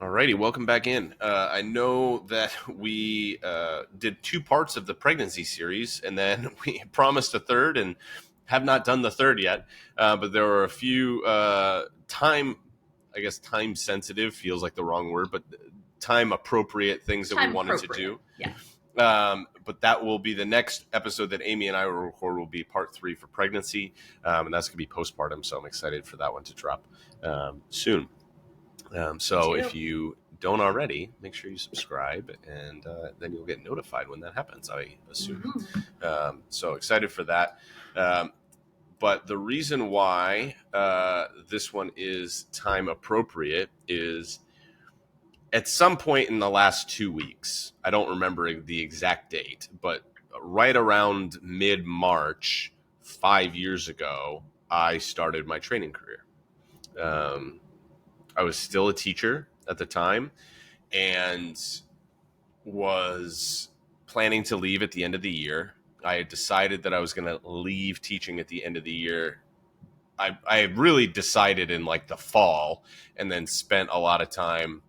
Alrighty, welcome back in. I know that we did two parts of the pregnancy series, and then we promised a third, and have not done the third yet. But there were a few time sensitive feels like the wrong word, but time appropriate things that we Time wanted to appropriate. do. Yeah. But that will be the next episode that Amy and I will record. Will be part 3 for pregnancy, and that's going to be postpartum. So I'm excited for that one to drop soon. So if you don't already, make sure you subscribe, and then you'll get notified when that happens, I assume. Mm-hmm. So excited for that. But the reason why this one is time appropriate is at some point in the last 2 weeks, I don't remember the exact date, but right around mid-March, 5 years ago, I started my training career. I was still a teacher at the time and was planning to leave at the end of the year. I had decided that I was going to leave teaching at the end of the year. I had really decided in like the fall, and then spent a lot of time,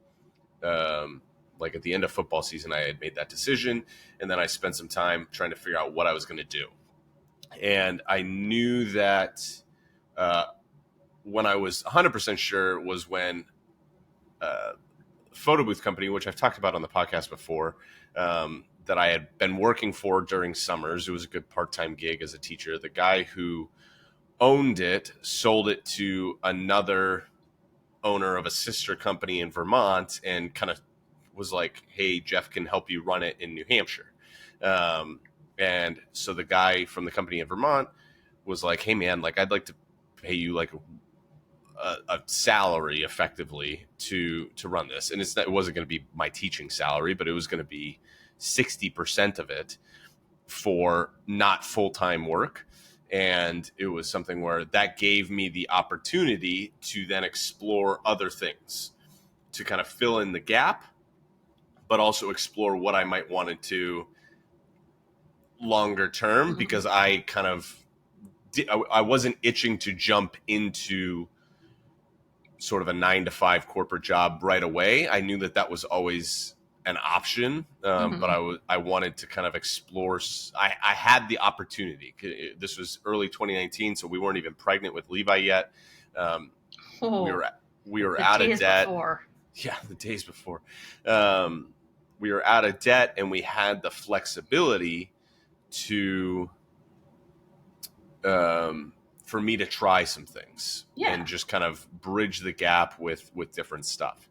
like at the end of football season, I had made that decision. And then I spent some time trying to figure out what I was going to do. And I knew that when I was 100% sure was when photo booth company, which I've talked about on the podcast before, that I had been working for during summers. It was a good part-time gig as a teacher. The guy who owned it sold it to another owner of a sister company in Vermont, and kind of was like, hey, Jeff can help you run it in New Hampshire. And so the guy from the company in Vermont was like, hey man, like I'd like to pay you like a salary effectively to run this. And it wasn't going to be my teaching salary, but it was going to be 60% of it for not full-time work. And it was something where that gave me the opportunity to then explore other things to kind of fill in the gap, but also explore what I might want to do longer term, because I kind of I wasn't itching to jump into sort of a 9-to-5 corporate job right away. I knew that was always an option, but I wanted to kind of explore. I had the opportunity. This was early 2019, so we weren't even pregnant with Levi yet. We were out of debt. Before. Yeah, the days before. We were out of debt, and we had the flexibility to for me to try some things and just kind of bridge the gap with different stuff.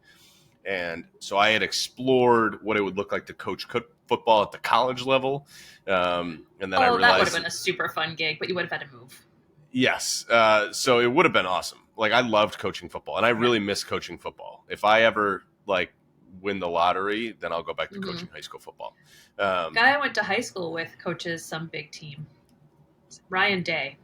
And so I had explored what it would look like to coach football at the college level. And then I realized that would have been a super fun gig, but you would have had to move. Yes. So it would have been awesome. Like I loved coaching football, and I really miss coaching football. If I ever like win the lottery, then I'll go back to coaching high school football. Guy I went to high school with coaches some big team. Ryan Day.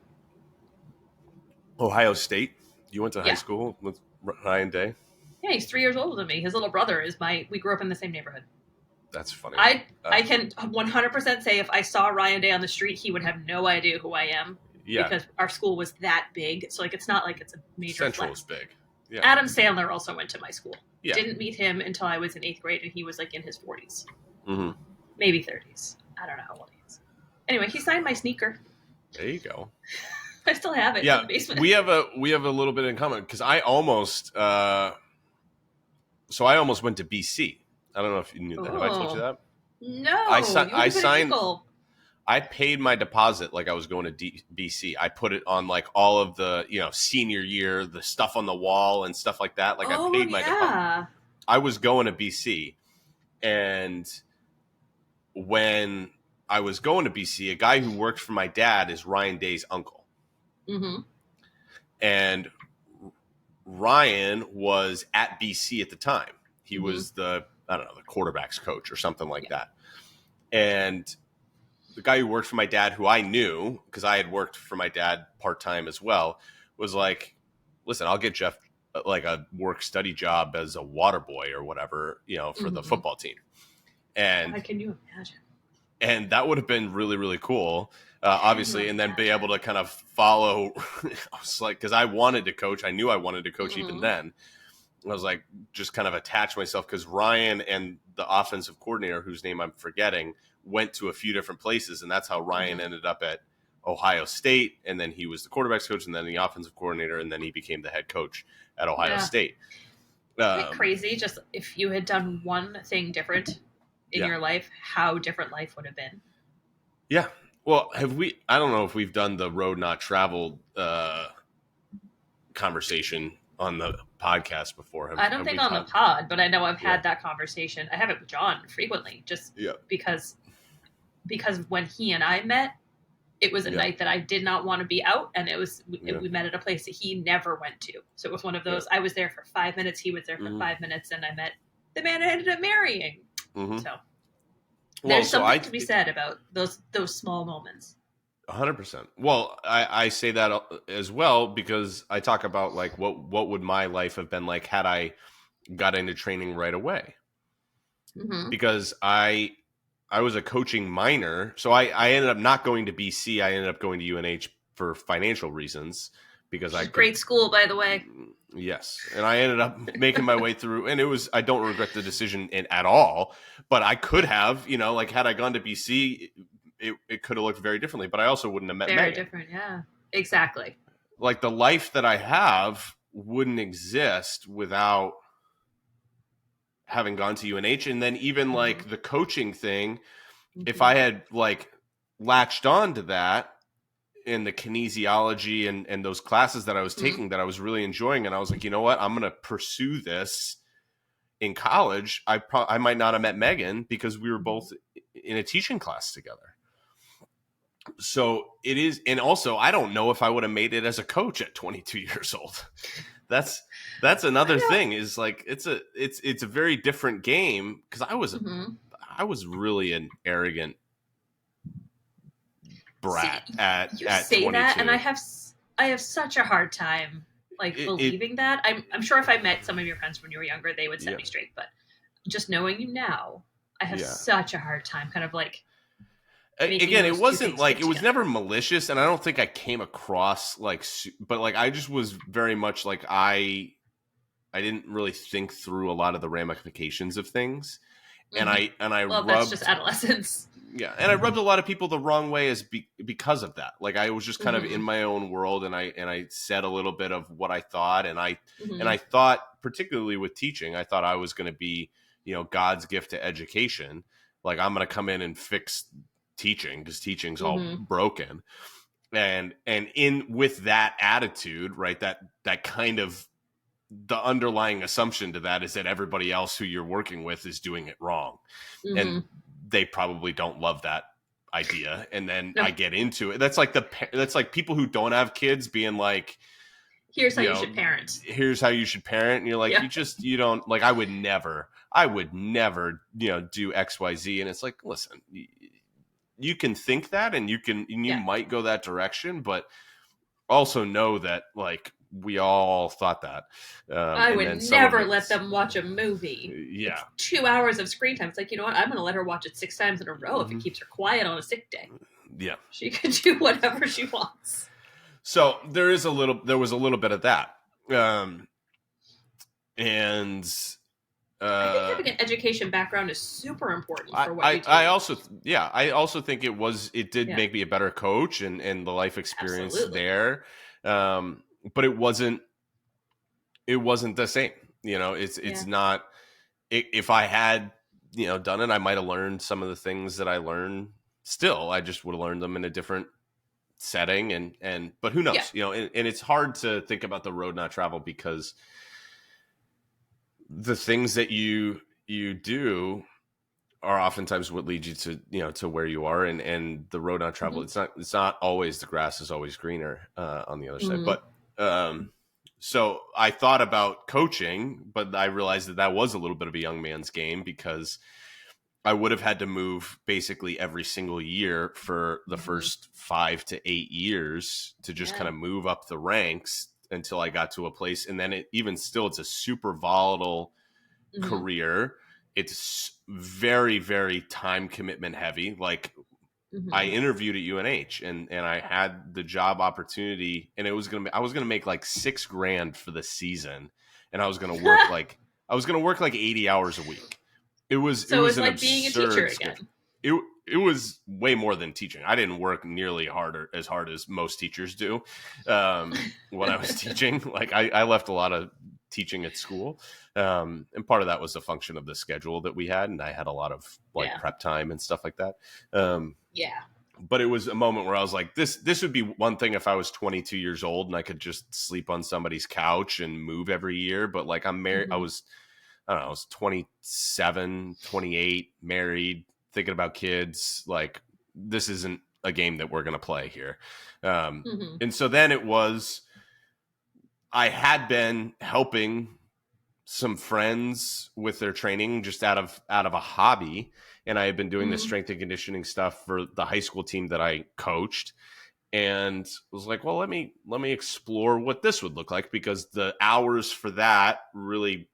Ohio State. You went to high school with Ryan Day? Yeah, he's 3 years older than me. His little brother is we grew up in the same neighborhood. That's funny. I can 100% say if I saw Ryan Day on the street, he would have no idea who I am. Yeah. Because our school was that big. So like it's not like it's a major Central flex. is big. Yeah. Adam Sandler also went to my school. Yeah. Didn't meet him until I was in 8th grade, and he was like in his 40s. Mm-hmm. Maybe 30s. I don't know how old he is. Anyway, he signed my sneaker. There you go. I still have it in the basement. we have a little bit in common, because I almost went to BC. I don't know if you knew that. Have I told you that? No. I signed. I paid my deposit like I was going to BC. I put it on like all of the senior year, the stuff on the wall and stuff like that. Like I paid my deposit. I was going to BC, and when I was going to BC, a guy who worked for my dad is Ryan Day's uncle. Mm-hmm. And Ryan was at BC at the time. He was the quarterback's coach or something like that. And the guy who worked for my dad, who I knew because I had worked for my dad part-time as well, was like, listen, I'll get Jeff like a work-study job as a water boy or whatever, for the football team. And how can you imagine? And that would have been really, really cool, obviously, and then be able to kind of follow. I was like, because I wanted to coach. I knew I wanted to coach even then. I was like, just kind of attached myself because Ryan and the offensive coordinator, whose name I'm forgetting, went to a few different places. And that's how Ryan ended up at Ohio State. And then he was the quarterback's coach and then the offensive coordinator. And then he became the head coach at Ohio State. Isn't it crazy? Just if you had done one thing different in your life, how different life would have been. Yeah. Well, I don't know if we've done the road not traveled conversation on the podcast before. I don't think on the pod, but I know I've had that conversation. I have it with John frequently, just because when he and I met, it was a night that I did not want to be out, and we met at a place that he never went to. So it was one of those. I was there for 5 minutes, he was there for 5 minutes, and I met the man I ended up marrying. So there's something to be said about those small moments. 100%. Well, I say that as well because I talk about like what would my life have been like had I got into training right away? Because I was a coaching minor, so I ended up not going to BC. I ended up going to UNH for financial reasons because great school, by the way. Yes, and I ended up making my way through, and I don't regret the decision at all. But I could have, like had I gone to BC. It could have looked very differently, but I also wouldn't have met Megan. Very different, yeah. Exactly. Like the life that I have wouldn't exist without having gone to UNH. And then even like the coaching thing, if I had like latched on to that in the kinesiology and those classes that I was taking that I was really enjoying, and I was like, you know what, I'm going to pursue this in college. I might not have met Megan because we were both in a teaching class together. So it is, and also I don't know if I would have made it as a coach at 22 years old. That's another thing. Is like it's a very different game because I was really an arrogant brat at 22. That, and I have such a hard time believing that. I'm sure if I met some of your friends when you were younger, they would set me straight. But just knowing you now, I have such a hard time, kind of like. Again, it wasn't like it was never malicious, and I don't think I came across but I just was very much like I didn't really think through a lot of the ramifications of things, and I rubbed, that's just adolescence. Yeah, and I rubbed a lot of people the wrong way because of that. Like I was just kind of in my own world, and I said a little bit of what I thought, and I thought, particularly with teaching, I thought I was going to be God's gift to education. Like I'm going to come in and fix teaching because teaching's all broken, and in with that attitude, right, that kind of the underlying assumption to that is that everybody else who you're working with is doing it wrong, and they probably don't love that idea. And then I get into it. That's like people who don't have kids being like, here's how you should parent. Here's how you should parent. And you're like, you don't like, I would never do XYZ. And it's like, listen, you can think that, and you might go that direction, but also know that like we all thought that. I would never let them watch a movie. Yeah. It's 2 hours of screen time. It's like, you know what? I'm going to let her watch it 6 times in a row if it keeps her quiet on a sick day. Yeah. She can do whatever she wants. So there was a little bit of that. I think having an education background is super important for what we do. I also think it did make me a better coach and the life experience there. But it wasn't the same. It's not, if I had, done it, I might have learned some of the things that I learned still. I just would have learned them in a different setting but who knows, and it's hard to think about the road not travel because the things that you do are oftentimes what leads you to, to where you are, and the road not travel. It's not always the grass is always greener on the other side. But so I thought about coaching, but I realized that was a little bit of a young man's game because I would have had to move basically every single year for the first 5 to 8 years to just kind of move up the ranks until I got to a place. And then it's a super volatile career. It's very, very time commitment heavy. Like I interviewed at UNH and I had the job opportunity, and I was going to make like $6,000 for the season. and I was going to work like 80 hours a week. It was an like being a teacher again. It was way more than teaching. I didn't work nearly as hard as most teachers do when I was teaching. Like I left a lot of teaching at school, and part of that was a function of the schedule that we had, and I had a lot of prep time and stuff like that. But it was a moment where I was like, this would be one thing if I was 22 years old and I could just sleep on somebody's couch and move every year. But like I'm married, I was 27, 28, married, thinking about kids. Like this isn't a game that we're going to play here. And so then I had been helping some friends with their training just out of a hobby. And I had been doing the strength and conditioning stuff for the high school team that I coached, and was like, well, let me explore what this would look like, because the hours for that really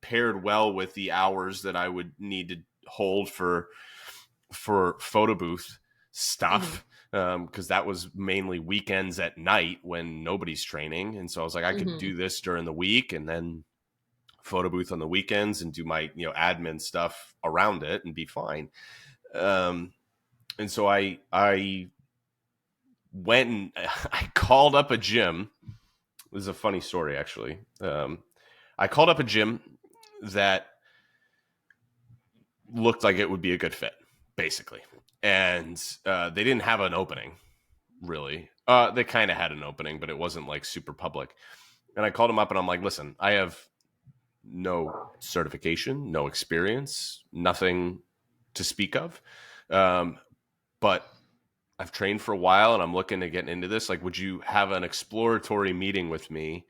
paired well with the hours that I would need to hold for photo booth stuff. Because that was mainly weekends at night when nobody's training. And so I was like, I could do this during the week and then photo booth on the weekends and do my admin stuff around it and be fine. And so I went and I called up a gym. This is a funny story, actually. I called up a gym that looked like it would be a good fit, basically. And they didn't have an opening, really. They kind of had an opening, but it wasn't like super public. And I called them up and I'm like, listen, I have no certification, no experience, nothing to speak of. But I've trained for a while and I'm looking to get into this. Like, would you have an exploratory meeting with me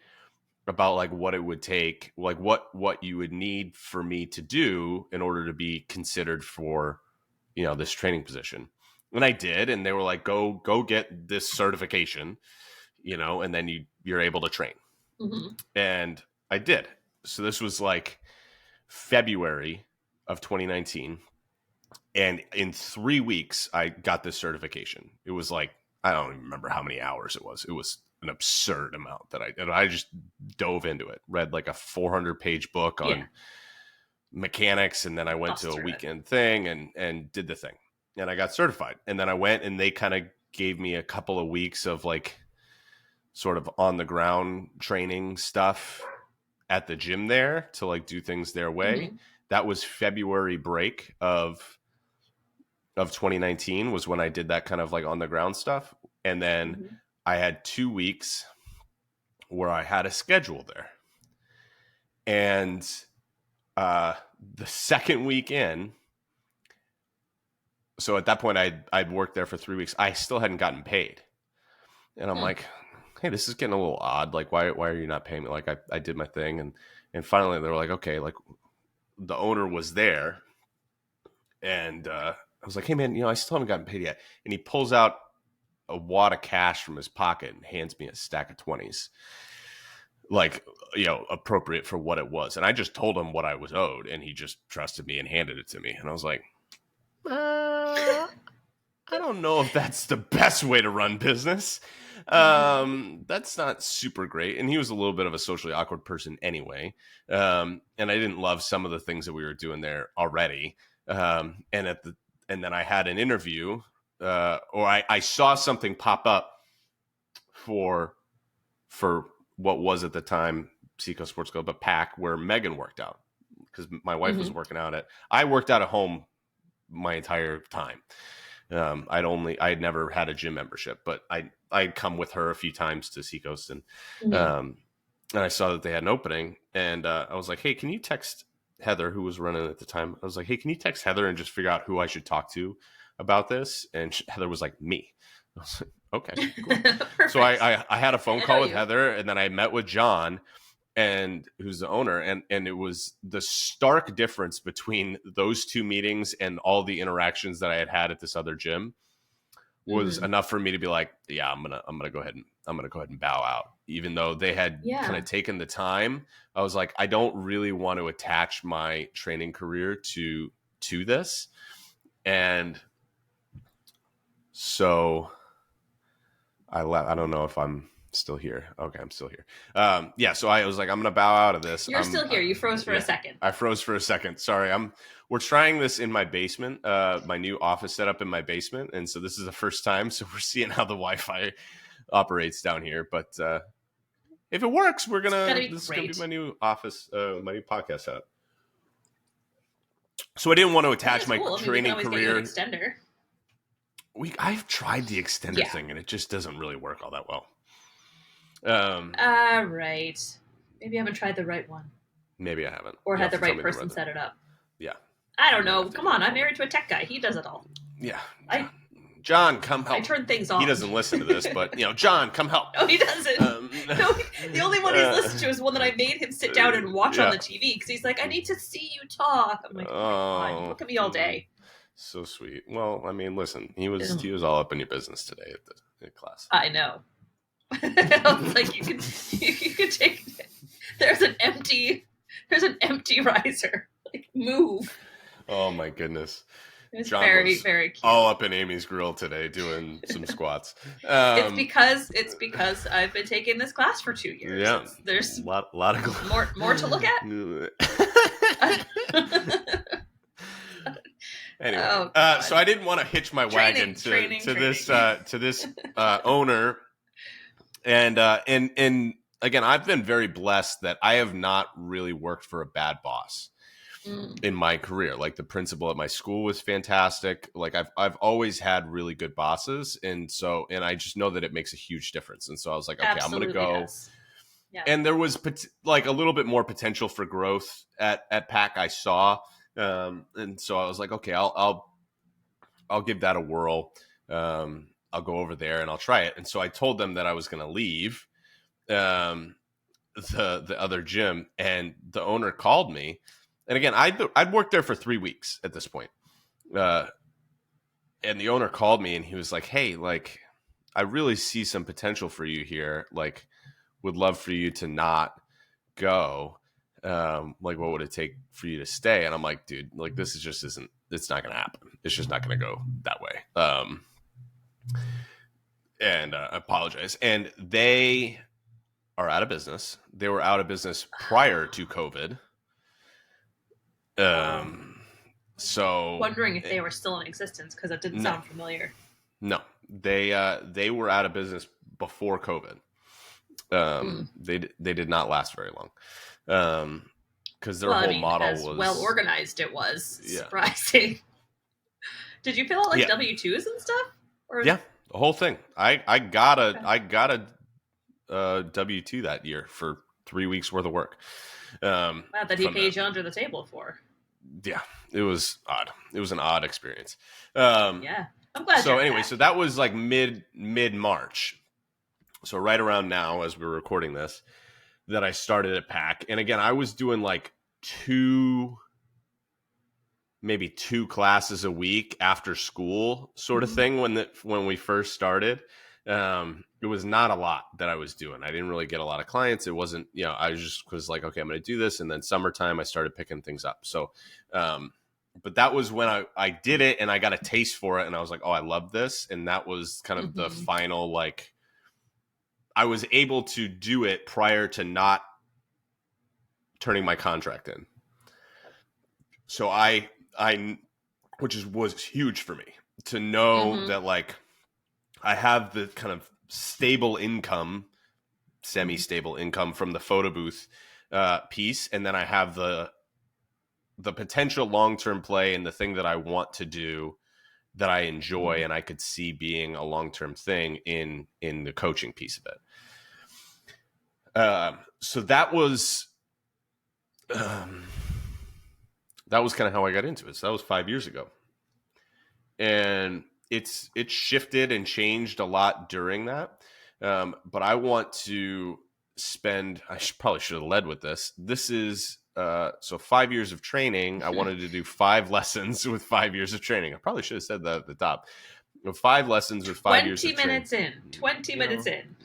about like what it would take, like what you would need for me to do in order to be considered for, this training position? And I did. And they were like, go get this certification, and then you're able to train. And I did. So this was like February of 2019. And in 3 weeks, I got this certification. It was like, I don't even remember how many hours it was. It was an absurd amount that I just dove into it, read like a 400-page book on mechanics. And then I went to a weekend thing and did the thing. And I got certified. And then I went and they kind of gave me a couple of weeks of like sort of on the ground training stuff at the gym there to like do things their way. That was February break of 2019 was when I did that kind of like on the ground stuff. And then I had 2 weeks where I had a schedule there. And the second week in, so at that point I'd worked there for 3 weeks. I still hadn't gotten paid. And I'm like, hey, this is getting a little odd. Like, why are you not paying me? Like I did my thing. And finally they were like, okay, like the owner was there. And I was like, hey man, I still haven't gotten paid yet. And he pulls out a wad of cash from his pocket and hands me a stack of 20s, like, appropriate for what it was. And I just told him what I was owed, and he just trusted me and handed it to me. And I was like, I don't know if that's the best way to run business. That's not super great. And he was a little bit of a socially awkward person anyway. And I didn't love some of the things that we were doing there already. And then I had an interview, or I saw something pop up for what was at the time Seco Sports Club, but PAC, where Megan worked out, because my wife was working out I worked out at home my entire time. I'd never had a gym membership, but I'd come with her a few times to Seacoast, and I saw that they had an opening, and I was like, hey, can you text Heather, who was running at the time? I was like, hey, can you text Heather and just figure out who I should talk to about this? And Heather was like, me. I was like, okay, cool. So I had a phone call with Heather, and then I met with John, and who's the owner, and it was the stark difference between those two meetings and all the interactions that I had at this other gym was enough for me to be like, yeah, I'm gonna go ahead and bow out. Even though they had kind of taken the time, I was like, I don't really want to attach my training career to this. And so I don't know if I'm Still here. Okay, I'm still here. Yeah, so I was like, I'm gonna bow out of this. You're still here. You froze for a second. I froze for a second. Sorry. We're trying this in my basement, my new office setup in my basement, and so this is the first time. So we're seeing how the Wi-Fi operates down here. But if it works, this is gonna be my new office, my new podcast setup. So I didn't want to attach my training career. Extender. I've tried the extender thing, and it just doesn't really work all that well. Right. Maybe I haven't tried the right one. Maybe I haven't. Or had the right person set it up. Yeah. I don't know. Come on, I'm married to a tech guy. He does it all. Yeah. John, come help. I turn things off. He doesn't listen to this, but, John, come help. No, he doesn't. No, the only one he's listened to is one that I made him sit down and watch on the TV, because he's like, I need to see you talk. I'm like, oh, look at me all day. So sweet. Well, I mean, listen, he was all up in your business today at class. I know. I was like, you can take it. There's an empty riser. Like, move. Oh my goodness. It's very, very cute. All up in Amy's grill today doing some squats. It's because I've been taking this class for 2 years. Yeah. There's a lot of more to look at. Anyway, so I didn't want to hitch my wagon to this owner. And again, I've been very blessed that I have not really worked for a bad boss in my career. Like, the principal at my school was fantastic. Like, I've always had really good bosses. And I just know that it makes a huge difference. And so I was like, okay, Absolutely, I'm going to go. yes. Yeah. And there was like a little bit more potential for growth at PAC I saw. And so I was like, okay, I'll give that a whirl. I'll go over there and I'll try it. And so I told them that I was going to leave the other gym, and the owner called me. And again, I'd worked there for 3 weeks at this point. And the owner called me and he was like, hey, like, I really see some potential for you here. Like, would love for you to not go. Like, what would it take for you to stay? And I'm like, dude, like, this is just it's not going to happen. It's just not going to go that way. And I apologize. And they are out of business. They were out of business prior to COVID. So wondering if they were still in existence, because it didn't sound familiar. No, they were out of business before COVID. They did not last very long. Because their whole model was well organized. It was surprising. Did you fill out like W-2s and stuff? Or... Yeah, the whole thing. I got a W-2 that year for 3 weeks worth of work. Wow, that he paid you under the table for. Yeah, it was odd. It was an odd experience. Yeah, I'm glad. So anyway, so that was like mid March. So right around now, as we're recording this, that I started at PAC. And again, I was doing like maybe two classes a week after school sort of thing when we first started. It was not a lot that I was doing. I didn't really get a lot of clients. It wasn't, I just was like, okay, I'm going to do this. And then summertime, I started picking things up. So, but that was when I did it and I got a taste for it. And I was like, oh, I love this. And that was kind of the final, like, I was able to do it prior to not turning my contract in. So was huge for me to know that, like, I have the kind of stable income, semi-stable income from the photo booth piece. And then I have the potential long-term play and the thing that I want to do that I enjoy and I could see being a long-term thing in the coaching piece of it. So that was kind of how I got into it. So that was 5 years ago. And it's shifted and changed a lot during that. But I want to probably should have led with this. This is, so 5 years of training. I wanted to do 5 lessons with 5 years of training. I probably should have said that at the top. 5 lessons with 5 years of training. 20 minutes in.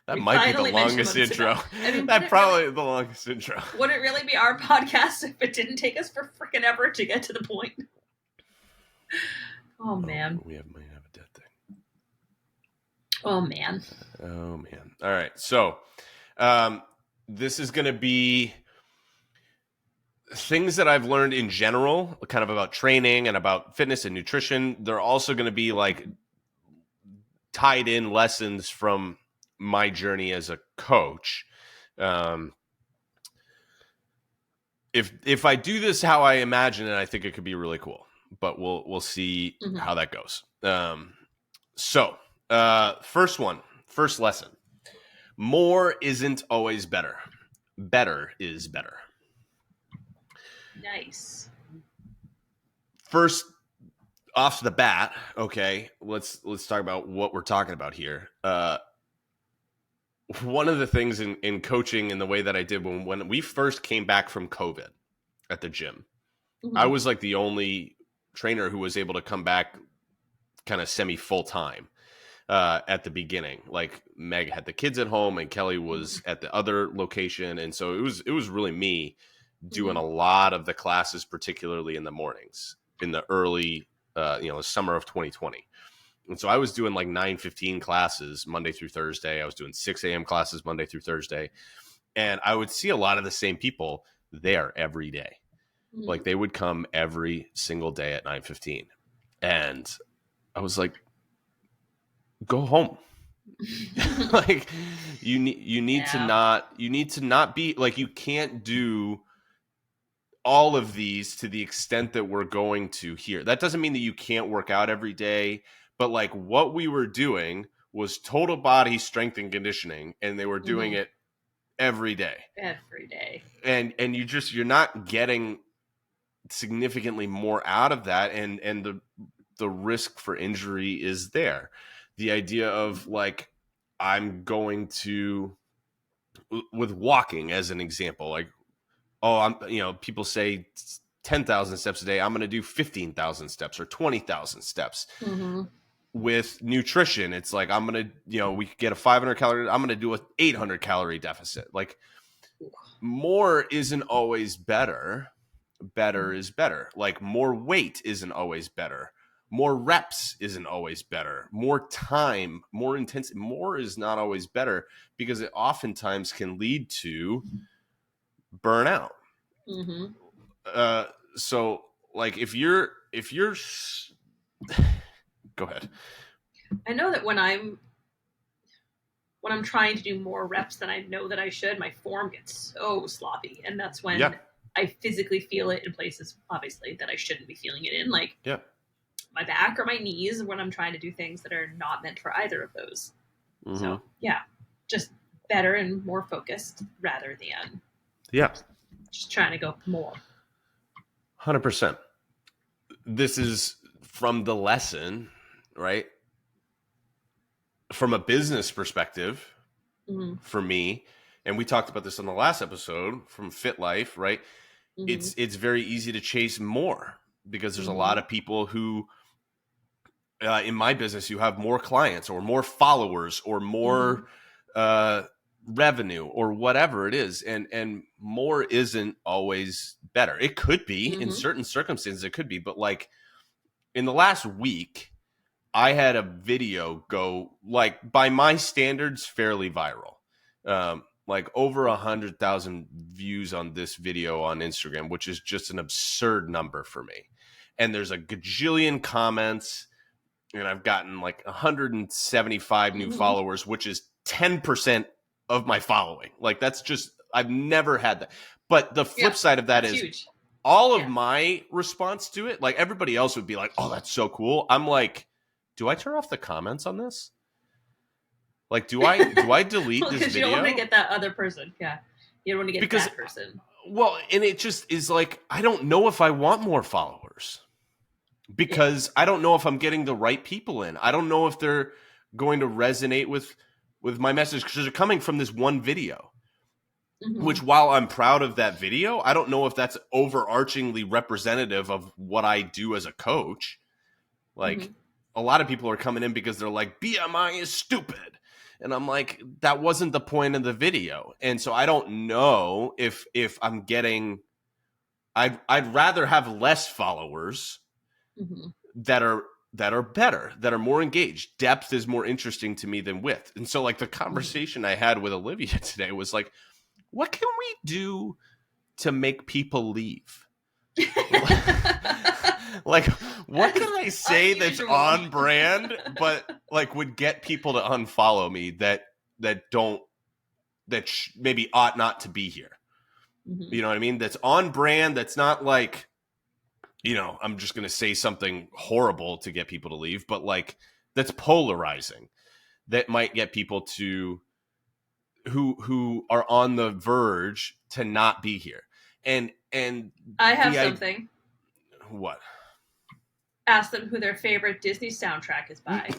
That might be the longest intro. That's probably the longest intro. Would it really be our podcast if it didn't take us for freaking ever to get to the point? Oh, man. We might have a dead thing. Oh man. Oh man. All right. So, this is going to be things that I've learned in general, kind of about training and about fitness and nutrition. They're also going to be like tied in lessons from my journey as a coach. If I do this how I imagine it, I think it could be really cool. But we'll see how that goes. First lesson: more isn't always better. Better is better. Nice. First, off the bat, okay, let's talk about what we're talking about here. One of the things in coaching and the way that I did when we first came back from COVID at the gym, I was like the only trainer who was able to come back kind of semi full time at the beginning. Like Meg had the kids at home and Kelly was at the other location. And so it was really me doing a lot of the classes, particularly in the mornings in the early, the summer of 2020. And so I was doing like 9:15 classes Monday through Thursday. I was doing 6 a.m. classes Monday through Thursday. And I would see a lot of the same people there every day. Like they would come every single day at 9:15. And I was like, go home. Like you need to not be like, you can't do all of these to the extent that we're going to here. That doesn't mean that you can't work out every day, but like what we were doing was total body strength and conditioning, and they were doing it every day. Every day. And you're not getting significantly more out of that, and the risk for injury is there. The idea of like, I'm going to, with walking as an example, like, people say 10,000 steps a day. I'm going to do 15,000 steps or 20,000 steps. With nutrition, it's like, I'm going to, we could get a 500 calorie. I'm going to do a 800 calorie deficit. Like more isn't always better. Better is better. Like more weight isn't always better. More reps isn't always better. More time, more intensity, more is not always better, because it oftentimes can lead to burnout. So like if you're go ahead. I know that when I'm trying to do more reps than I know that I should, my form gets so sloppy, and that's when I physically feel it in places, obviously, that I shouldn't be feeling it in, like my back or my knees, when I'm trying to do things that are not meant for either of those. So just better and more focused rather than just trying to go more. 100%. This is from the lesson, right? From a business perspective, for me, and we talked about this on the last episode from Fit Life, right? It's very easy to chase more, because there's a lot of people who, in my business, who have more clients or more followers or more revenue or whatever it is, and more isn't always better. It could be in certain circumstances, it could be, but like in the last week, I had a video go, like, by my standards, fairly viral. Like over 100,000 views on this video on Instagram, which is just an absurd number for me. And there's a gajillion comments, and I've gotten like 175 new followers, which is 10% of my following. Like that's just, I've never had that. But the flip side of that is huge. All of my response to it, like everybody else would be like, oh, that's so cool. I'm like, do I turn off the comments on this? Like, do I delete this video? Because you don't want to get that other person. Yeah. You don't want to get that person. Well, and it just is like, I don't know if I want more followers, because I don't know if I'm getting the right people in. I don't know if they're going to resonate with my message, because they're coming from this one video. Which, while I'm proud of that video, I don't know if that's overarchingly representative of what I do as a coach. Like, a lot of people are coming in because they're like, BMI is stupid. And I'm like, that wasn't the point of the video. And so I don't know if I'm getting, I'd rather have less followers that are that are better, that are more engaged. Depth is more interesting to me than width. And so like the conversation I had with Olivia today was like, what can we do to make people leave? Like, what can I say that's on brand, but like would get people to unfollow me that maybe ought not to be here? Mm-hmm. You know what I mean? That's on brand. That's not like, you know, I'm just going to say something horrible to get people to leave, but like that's polarizing. That might get people to who are on the verge to not be here. And I have something. What? Ask them who their favorite Disney soundtrack is by.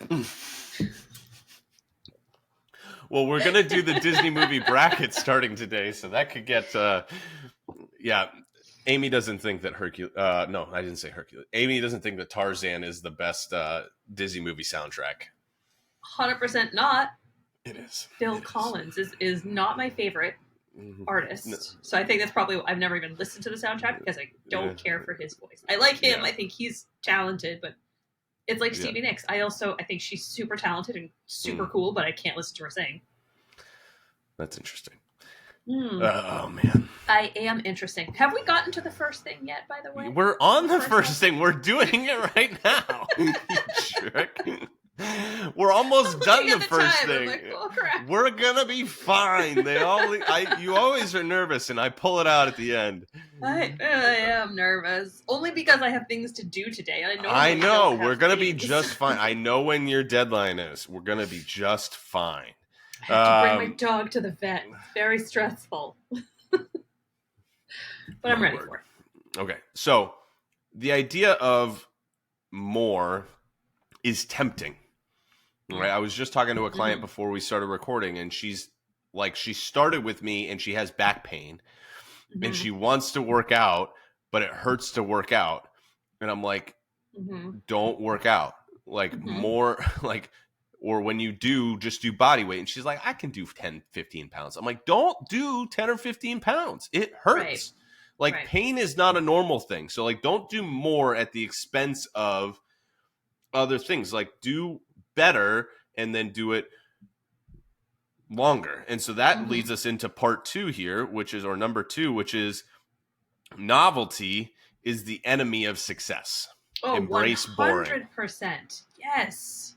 Well, we're going to do the Disney movie bracket starting today, so that could get yeah. Amy doesn't think that Hercules no, I didn't say Hercules. Amy doesn't think that Tarzan is the best Disney movie soundtrack. 100% not. It is. Phil Collins is not my favorite artist. No. So I think that's probably, I've never even listened to the soundtrack because I don't care for his voice. I like him. Yeah. I think he's talented, but it's like Stevie Nicks. I think she's super talented and super cool, but I can't listen to her sing. That's interesting. Oh, man. I am interesting. Have we gotten to the first thing yet, by the way? We're on the first thing. We're doing it right now. You jerk. We're almost done the first thing. Like, oh, we're gonna be fine. You always are nervous, and I pull it out at the end. I am nervous, only because I have things to do today. I know we're gonna be just fine. I know when your deadline is. We're gonna be just fine. I have to bring my dog to the vet. It's very stressful, but I'm ready for it. Okay, so the idea of more is tempting. Right. I was just talking to a client before we started recording, and she's like, she started with me and she has back pain and she wants to work out, but it hurts to work out. And I'm like, don't work out. Like more like, or when you do, just do body weight. And she's like, I can do 10, 15 pounds. I'm like, don't do 10 or 15 pounds. It hurts. Right. Like pain is not a normal thing. So like, don't do more at the expense of other things. Like do better and then do it longer. And so that leads us into part 2 here, or number 2, which is novelty is the enemy of success. Oh, embrace 100%. Boring. 100%. Yes.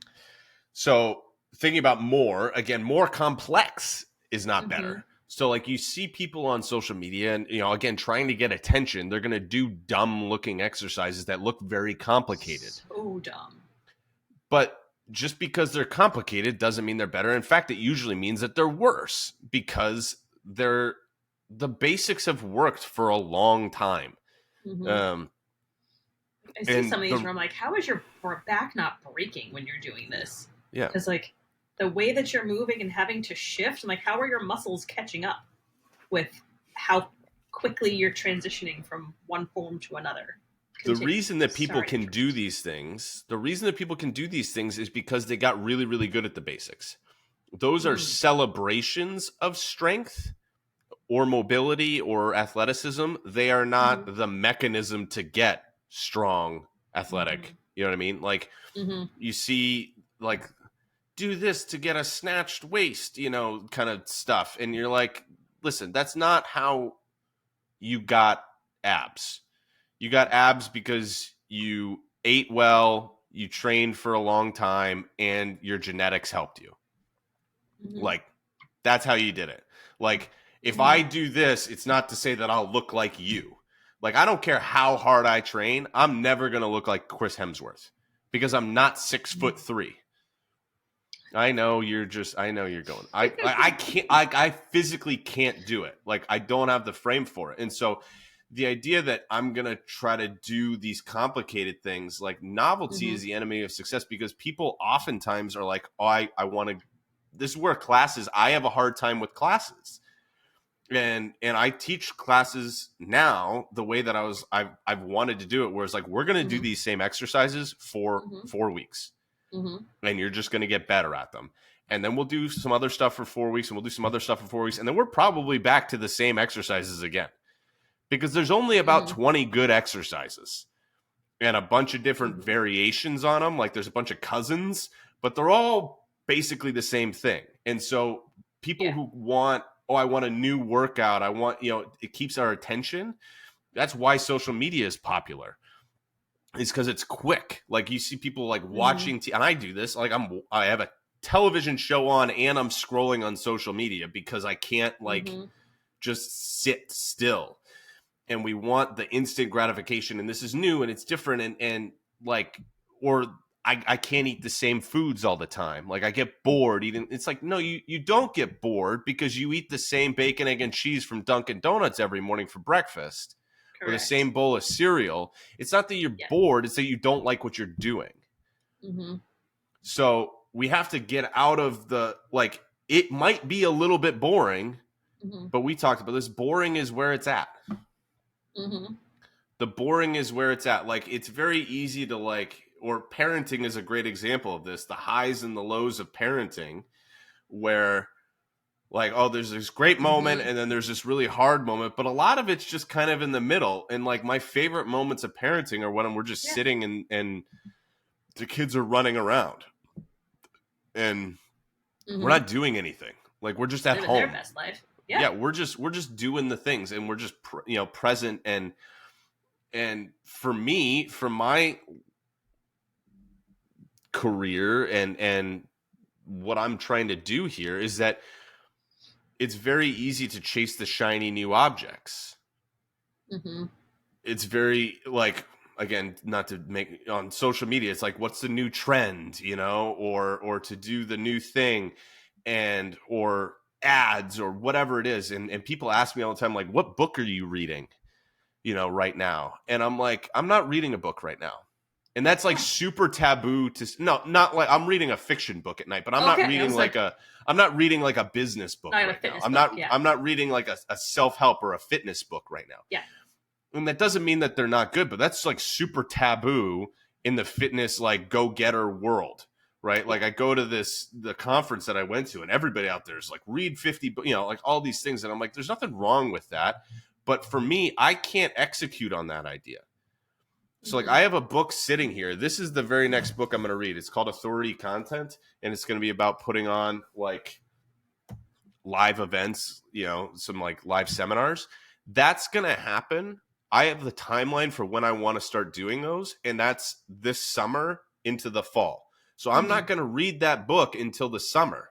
So thinking about more, again, more complex is not better. So like you see people on social media and, you know, again, trying to get attention, they're going to do dumb looking exercises that look very complicated. So dumb. But just because they're complicated doesn't mean they're better. In fact, it usually means that they're worse because the basics have worked for a long time. I see some of these where I'm like, how is your back not breaking when you're doing this? Yeah. Because like the way that you're moving and having to shift, I'm like, how are your muscles catching up with how quickly you're transitioning from one form to another? The reason that people can do these things is because they got really, really good at the basics. Those are celebrations of strength or mobility or athleticism. They are not the mechanism to get strong, athletic. You know what I mean? Like you see, like, do this to get a snatched waist, you know, kind of stuff. And you're like, listen, that's not how you got abs. You got abs because you ate well, you trained for a long time, and your genetics helped you. Like, that's how you did it. Like, if I do this, it's not to say that I'll look like you. Like, I don't care how hard I train. I'm never going to look like Chris Hemsworth because I'm not 6'3". I know you're going. I can't. I physically can't do it. Like, I don't have the frame for it. And so the idea that I'm going to try to do these complicated things, like novelty is the enemy of success, because people oftentimes are like, oh, I want to, this is where classes, I have a hard time with classes. And I teach classes now the way that I've wanted to do it, where it's like, we're going to do these same exercises for 4 weeks. And you're just going to get better at them. And then we'll do some other stuff for 4 weeks, and we'll do some other stuff for 4 weeks. And then we're probably back to the same exercises again. Because there's only about 20 good exercises. and a bunch of different variations on them. Like there's a bunch of cousins, but they're all basically the same thing. And so people who want, I want a new workout, I want, it keeps our attention. That's why social media is popular. It's because it's quick. Like you see people like watching, and I do this. Like I have a television show on and I'm scrolling on social media because I can't just sit still. And we want the instant gratification, and this is new and it's different, and like, or I can't eat the same foods all the time. Like I get bored eating. It's like, no, you don't get bored because you eat the same bacon, egg, and cheese from Dunkin' Donuts every morning for breakfast. Correct. Or the same bowl of cereal. It's not that you're bored, it's that you don't like what you're doing. So we have to get out of the, like, it might be a little bit boring, but we talked about this. Boring is where it's at. The boring is where it's at. Like, it's very easy to, like, or parenting is a great example of this. The highs and the lows of parenting, where, like, oh, there's this great moment and then there's this really hard moment, but a lot of it's just kind of in the middle. And, like, my favorite moments of parenting are when we're just sitting and the kids are running around and we're not doing anything. Like, we're just at home. Their best life. Yeah, we're just doing the things, and we're just present. And for me, for my career and what I'm trying to do here is that it's very easy to chase the shiny new objects. It's very, like, again, not to make on social media, it's like, what's the new trend, or to do the new thing, and or ads or whatever it is. And people ask me all the time, like, what book are you reading, right now? And I'm like, I'm not reading a book right now. And that's like super taboo not like I'm reading a fiction book at night, but I'm not reading like a business book right now. I'm not reading like a self-help or a fitness book right now. Yeah. And that doesn't mean that they're not good, but that's like super taboo in the fitness, like, go-getter world. Right. Like I go to the conference that I went to, and everybody out there is like, read 50, like all these things. And I'm like, there's nothing wrong with that. But for me, I can't execute on that idea. So like I have a book sitting here. This is the very next book I'm going to read. It's called Authority Content. And it's going to be about putting on like live events, some like live seminars. That's going to happen. I have the timeline for when I want to start doing those. And that's this summer into the fall. So I'm not going to read that book until the summer,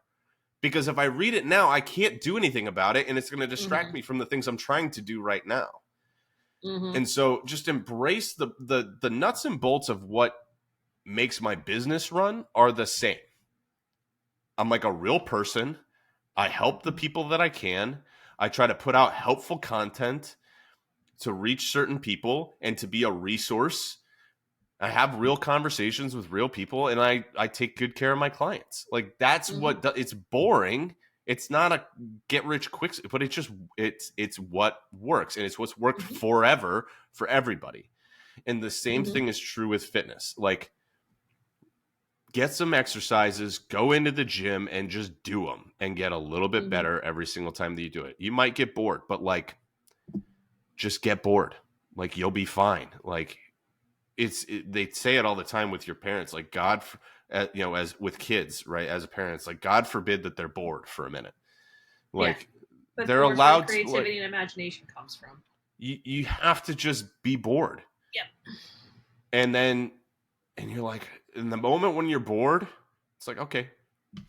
because if I read it now, I can't do anything about it. And it's going to distract me from the things I'm trying to do right now. And so just embrace the nuts and bolts of what makes my business run are the same. I'm like a real person. I help the people that I can. I try to put out helpful content to reach certain people and to be a resource. I have real conversations with real people, and I take good care of my clients. Like that's what it's boring. It's not a get rich quick, but it's what works, and it's what's worked forever for everybody. And the same thing is true with fitness. Like, get some exercises, go into the gym and just do them and get a little bit better every single time that you do it. You might get bored, but like, just get bored. Like, you'll be fine. Like, they say it all the time with your parents, like God, as with kids, right? As a parent, it's like, God forbid that they're bored for a minute. Like, but they're allowed creativity and imagination comes from. You have to just be bored. Yep. And you're like, in the moment when you're bored, it's like, okay,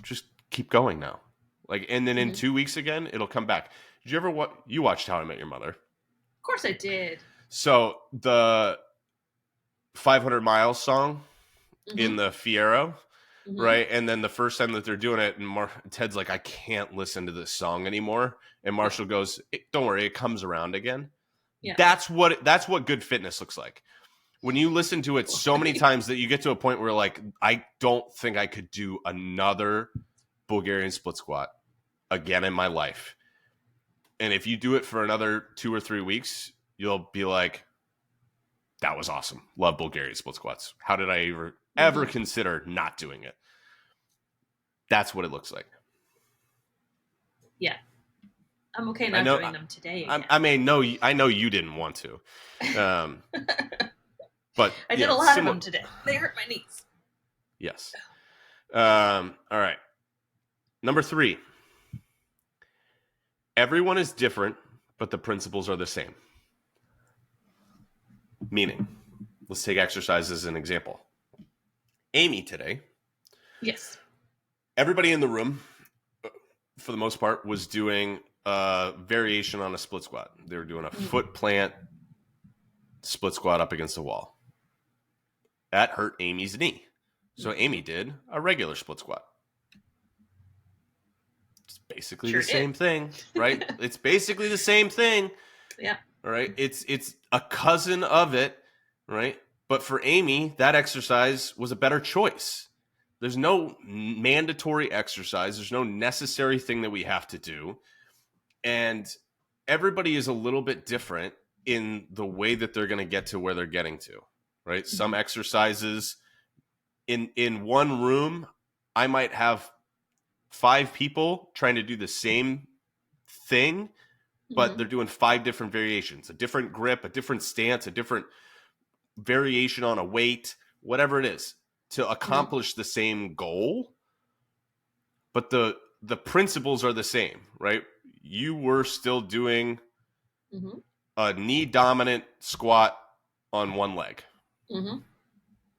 just keep going now. Like, and then in 2 weeks again, it'll come back. Did you ever you watched How I Met Your Mother? Of course I did. So the 500 Miles song in the Fiero, right? And then the first time that they're doing it, and Ted's like, I can't listen to this song anymore. And Marshall goes, don't worry, it comes around again. Yeah. That's what good fitness looks like. When you listen to it so many times that you get to a point where, like, I don't think I could do another Bulgarian split squat again in my life. And if you do it for another 2 or 3 weeks, you'll be like, that was awesome. Love Bulgarian split squats. How did I ever consider not doing it? That's what it looks like. Yeah. I'm okay not doing them today. I know you didn't want to. But I did a lot of them today. They hurt my knees. Yes. All right. Number 3. Everyone is different, but the principles are the same. Meaning, let's take exercise as an example. Amy today. Yes. Everybody in the room, for the most part, was doing a variation on a split squat. They were doing a foot plant split squat up against the wall. That hurt Amy's knee. So Amy did a regular split squat. It's basically the same thing, right? It's basically the same thing. Yeah. All right. It's a cousin of it, right? But for Amy, that exercise was a better choice. There's no mandatory exercise. There's no necessary thing that we have to do. And everybody is a little bit different in the way that they're going to get to where they're getting to, right? Mm-hmm. Some exercises in one room, I might have 5 people trying to do the same thing, but they're doing 5 different variations, a different grip, a different stance, a different variation on a weight, whatever it is, to accomplish the same goal. But the principles are the same, right? You were still doing a knee dominant squat on one leg.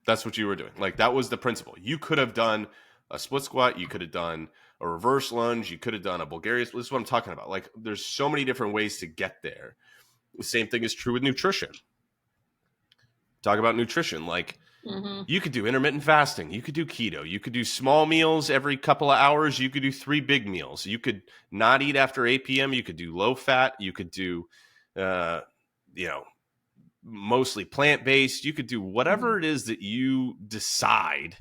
That's what you were doing. Like, that was the principle. You could have done a split squat. You could have done a reverse lunge. You could have done a Bulgarian. This is what I'm talking about. Like, there's so many different ways to get there. The same thing is true with nutrition. Talk about nutrition. Like, you could do intermittent fasting. You could do keto. You could do small meals every couple of hours. You could do 3 big meals. You could not eat after 8 p.m. You could do low fat. You could do, mostly plant-based. You could do whatever it is that you decide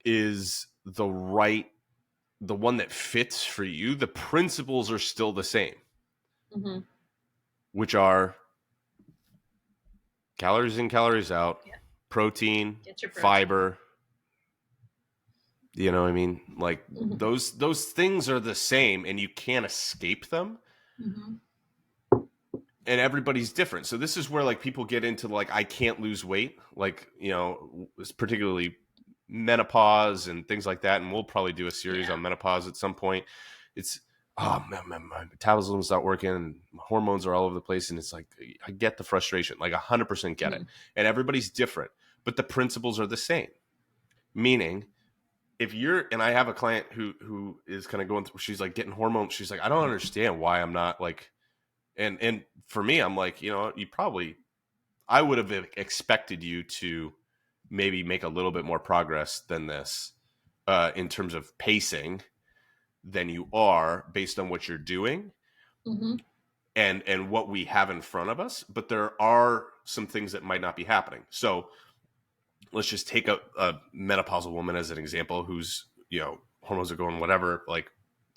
is the one that fits for you. The principles are still the same, which are calories in, calories out, protein, fiber. You know what I mean? Like, those things are the same, and you can't escape them. And everybody's different. So this is where, like, people get into, like, I can't lose weight. Like, particularly menopause and things like that. And we'll probably do a series on menopause at some point. It's, oh man, my metabolism's not working, and my hormones are all over the place. And it's like, I get the frustration, like 100% get it. And everybody's different, but the principles are the same. Meaning, if you're, and I have a client who is kind of going through, she's like getting hormones. She's like, I don't understand why I'm not like, and for me, I'm like, I would have expected you to maybe make a little bit more progress than this in terms of pacing than you are based on what you're doing and what we have in front of us. But there are some things that might not be happening. So let's just take a menopausal woman as an example who's, hormones are going whatever, like,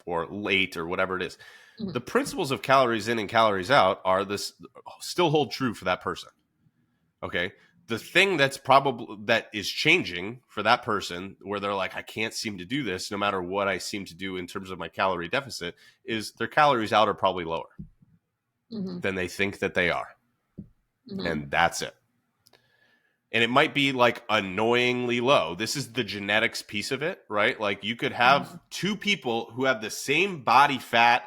or late or whatever it is. The principles of calories in and calories out are this still hold true for that person. Okay. The thing that is changing for that person where they're like, I can't seem to do this no matter what I seem to do in terms of my calorie deficit, is their calories out are probably lower than they think that they are. And that's it. And it might be like annoyingly low. This is the genetics piece of it, right? Like, you could have 2 people who have the same body fat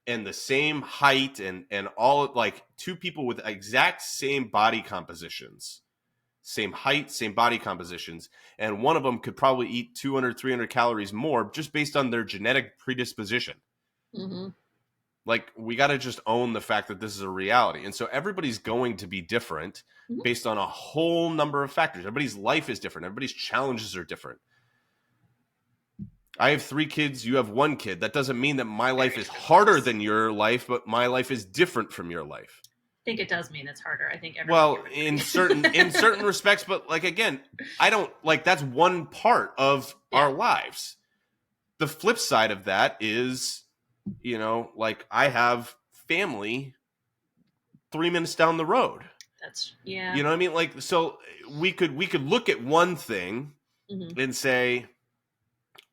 and the same height and all, like 2 people with exact same body compositions, same height, same body compositions. And one of them could probably eat 200, 300 calories more just based on their genetic predisposition. Like, we got to just own the fact that this is a reality. And so everybody's going to be different based on a whole number of factors. Everybody's life is different. Everybody's challenges are different. I have 3 kids. You have 1 kid. That doesn't mean that my life is harder than your life, but my life is different from your life. I think it does mean it's harder. I think in certain respects, but like, again, I don't like, that's one part of our lives. The flip side of that is, like, I have family 3 minutes down the road. You know what I mean? Like, so we could look at one thing and say,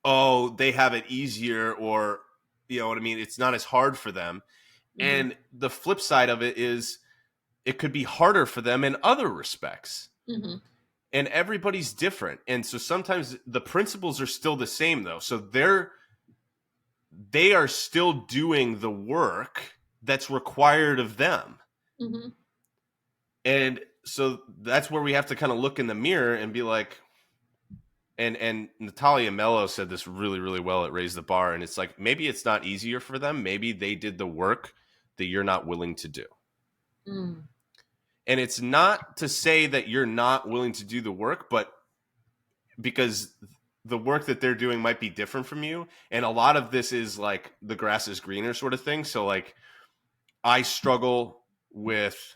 oh, they have it easier, or, you know what I mean? It's not as hard for them. And the flip side of it is it could be harder for them in other respects. Mm-hmm. And everybody's different. And so sometimes the principles are still the same though. So they are still doing the work that's required of them. Mm-hmm. And so that's where we have to kind of look in the mirror and be like, and Natalia Mello said this really, really well at Raise the Bar. And it's like, maybe it's not easier for them. Maybe they did the work that you're not willing to do. Mm. And it's not to say that you're not willing to do the work, but because the work that they're doing might be different from you. And a lot of this is like the grass is greener sort of thing. So like I struggle with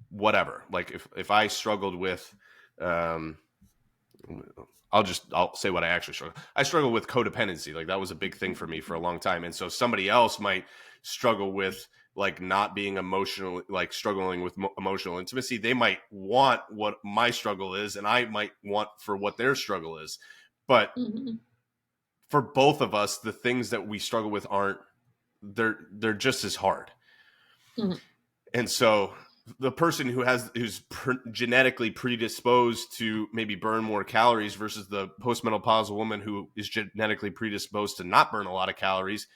whatever. Like if I struggled with, I'll say what I actually struggle. I struggle with codependency. Like that was a big thing for me for a long time. And so somebody else might struggle with like not being emotional, like struggling with emotional intimacy. They might want what my struggle is, and I might want for what their struggle is. But for both of us, the things that we struggle with they're just as hard. Mm-hmm. And so the person who's genetically predisposed to maybe burn more calories versus the postmenopausal woman who is genetically predisposed to not burn a lot of calories,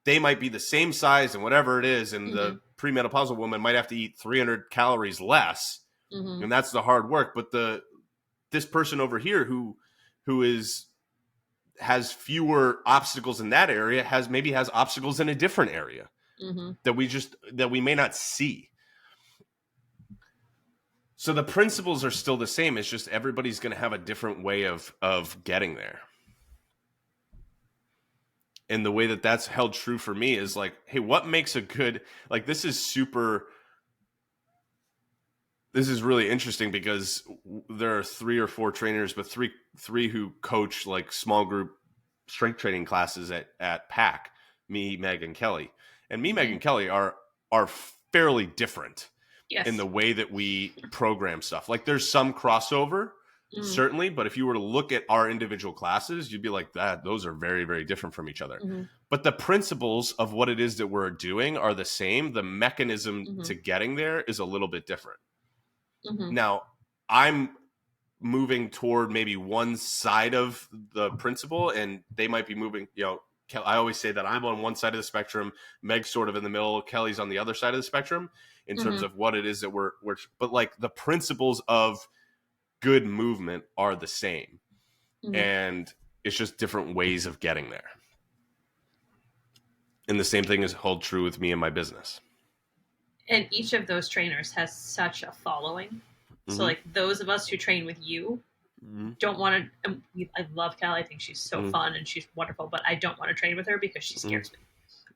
they might be the same size and whatever it is, and the premenopausal woman might have to eat 300 calories less, and that's the hard work. But this person over here who has fewer obstacles in that area has obstacles in a different area that we may not see. So the principles are still the same. It's just everybody's going to have a different way of getting there. And the way that that's held true for me is like, hey, what makes a good, like, this is really interesting because there are 3 or 4 trainers, but three who coach like small group strength training classes at PAC, me, Meg, and Kelly. And me, Meg, and Kelly are fairly different in the way that we program stuff. Like there's some crossover, certainly, but if you were to look at our individual classes, you'd be like, those are very, very different from each other. But the principles of what it is that we're doing are the same. The mechanism to getting there is a little bit different. Now, I'm moving toward maybe one side of the principle, and they might be moving, I always say that I'm on one side of the spectrum, Meg's sort of in the middle, Kelly's on the other side of the spectrum in terms of what it is that we're but like the principles of good movement are the same. And it's just different ways of getting there. And the same thing is hold true with me and my business. And each of those trainers has such a following. So like those of us who train with you don't want to, I love Kelly. I think she's so fun and she's wonderful, but I don't want to train with her because she scares me.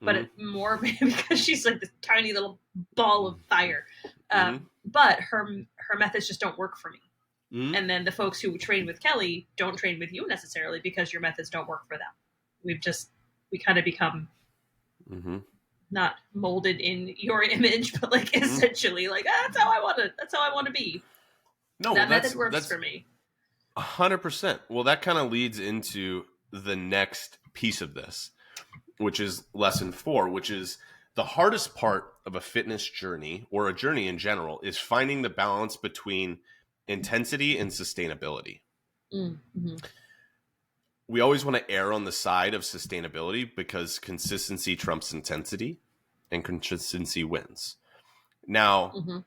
But it's more because she's like this tiny little ball of fire. But her methods just don't work for me. And then the folks who train with Kelly don't train with you necessarily because your methods don't work for them. We kind of become not molded in your image, but like essentially like, that's how I want to be. No, that method works for me. 100%. Well, that kind of leads into the next piece of this, which is lesson 4, which is the hardest part of a fitness journey or a journey in general is finding the balance between intensity and sustainability. We always want to err on the side of sustainability because consistency trumps intensity and consistency wins. Now,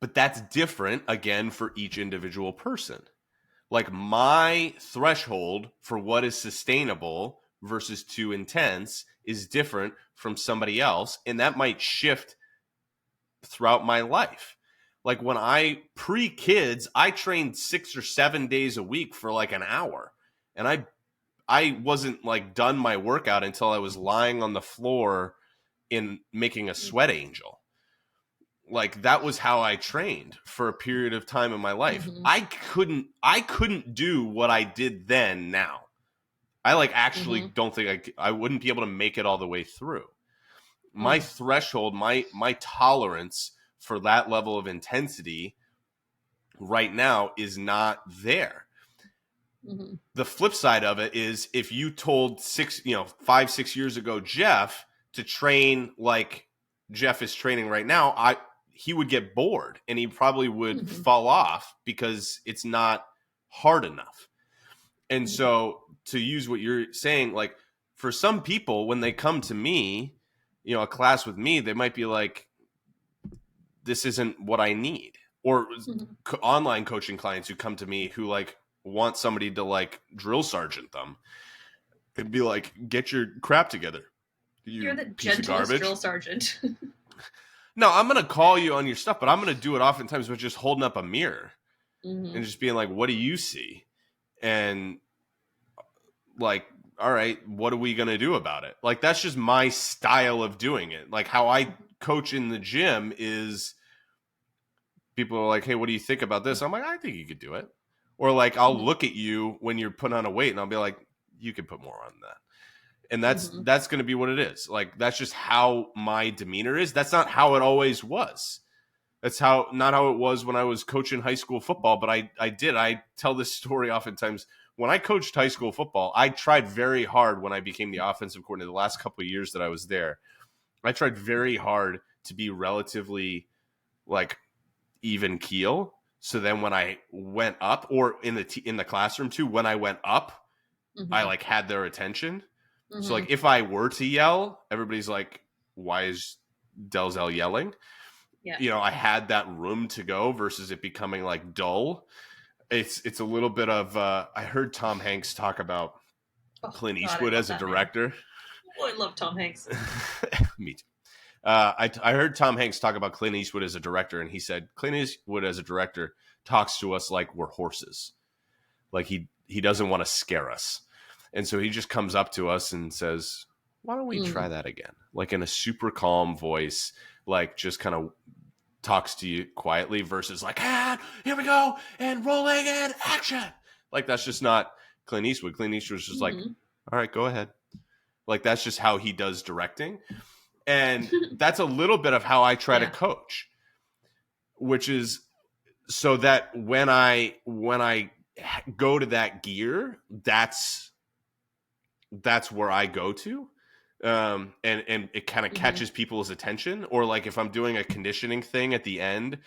but that's different again for each individual person. Like my threshold for what is sustainable versus too intense is different from somebody else. And that might shift throughout my life. Like when pre-kids, I trained 6 or 7 days a week for like an hour. And I wasn't like done my workout until I was lying on the floor in making a sweat angel. Like that was how I trained for a period of time in my life. I couldn't do what I did then now. I like actually don't think I wouldn't be able to make it all the way through. My threshold, my tolerance for that level of intensity right now is not there. The flip side of it is if you told 5, 6 years ago, Jeff to train like Jeff is training right now, he would get bored and he probably would Mm-hmm. fall off because it's not hard enough. And so to use what you're saying, like for some people, when they come to me, you know, a class with me, they might be like, this isn't what I need. Or online coaching clients who come to me who like want somebody to like drill sergeant them. It'd be like, get your crap together. You're the piece of gentlest garbage. drill sergeant. No, I'm going to call you on your stuff, but I'm going to do it oftentimes with just holding up a mirror and just being like, what do you see? And like, all right, what are we going to do about it? Like, that's just my style of doing it. Like how I coach in the gym is people are like, hey, what do you think about this? I'm like, I think you could do it. Or like, I'll look at you when you're putting on a weight and I'll be like, you could put more on that. And that's going to be what it is. Like, that's just how my demeanor is. That's not how it always was. That's not how it was when I was coaching high school football. But I tell this story oftentimes. When I coached high school football, I tried very hard when I became the offensive coordinator the last couple of years that I was there. I tried very hard to be relatively like even keel. So then when I went up, or in the classroom too, when I went up, I like had their attention. So like if I were to yell, everybody's like, why is Delzell yelling? Yeah. You know, I had that room to go versus it becoming like dull. It's a little bit of I heard Tom Hanks talk about Clint Eastwood as a director. Oh, I love Tom Hanks. Me too. I heard Tom Hanks talk about Clint Eastwood as a director, and he said Clint Eastwood as a director talks to us like we're horses. Like he doesn't want to scare us. And so he just comes up to us and says, why don't we try that again? Like in a super calm voice, like just kind of talks to you quietly versus like, here we go, and rolling and action. Like that's just not Clint Eastwood. Clint Eastwood's just like, all right, go ahead. Like that's just how he does directing. And that's a little bit of how I try to coach, which is so that when I go to that gear, that's where I go to. And it kind of catches people's attention. Or like if I'm doing a conditioning thing at the end,